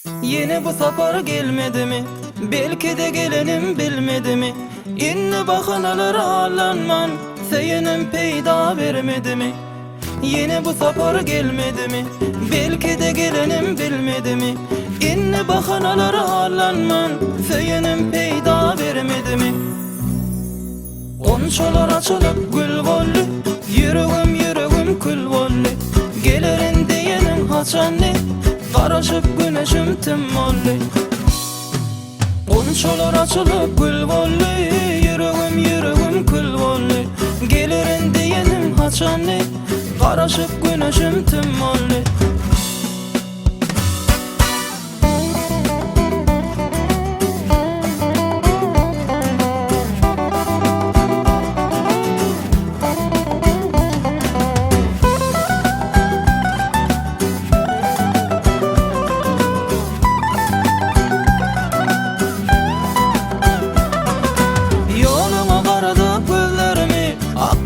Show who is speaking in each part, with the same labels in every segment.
Speaker 1: Yine bu safar gelmedi mi? Belki de gelenim bilmedi mi? İnni bahanalara allanman Seyenim peyda vermedi mi? Yine bu safar gelmedi mi? Belki de gelenim bilmedi mi? İnni bahanalara allanman Seyenim peyda vermedi mi? Onçalar açılıp gül volli Yüreğim yüreğim kül volli Gelirin diyenin haçanni Karışıp güneşim tüm molli Onçalar açılıp gül volli Yüreğim yüreğim kül volli Gelirin diyenin haçanni Karışıp güneşim tüm molli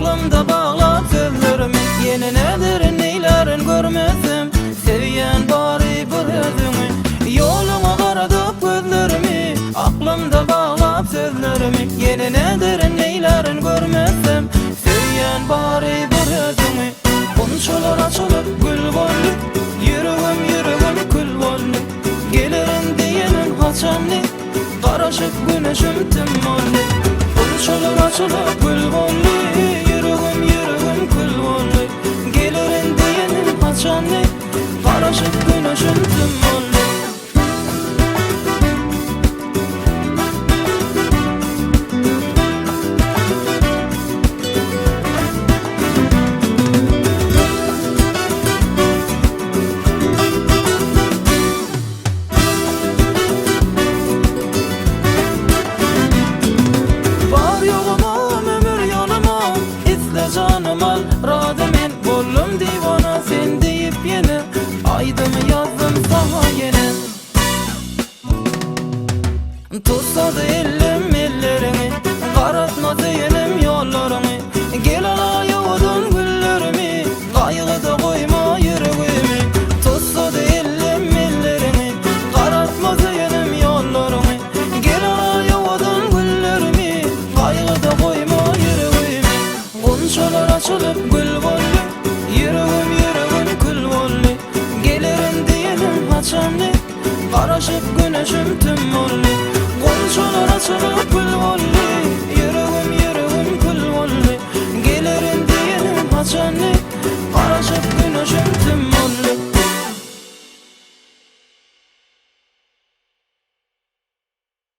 Speaker 1: Aklımda bağlat sözlerimi Yeni nedir neylerin görmezim Seviyen bari bir özümü Yoluma karadıp gözlerimi Aklımda bağlat sözlerimi Yeni nedir neylerin görmezim Seviyen bari bir özümü Konuşular açılıp gül volli Yüreğim yüreğim kül volli Gelirin diyenin haçanni Karışıp güneşim tüm molli Konuşular açılıp gül volli Karışık güneşim tüm molli Var yolumam ömür yolumam İzle canım al rademin Bollum divana sen deyip yine Aydımı yazdım sana yine Tutsadı elim ellerimi Karatma diyelim yollarımı Gel ala yoğdun güllerimi Kaygıda koyma yüreğimi Tutsadı elim ellerimi Karatma diyelim yollarımı Gel ala yoğdun güllerimi Kaygıda koyma yüreğimi Konçalar açılıp gül volli Yüreğim yüreğim kül volli Gelirin diyelim haçanli Karışıp güneşim tüm molli Konçalar açılıp gül volli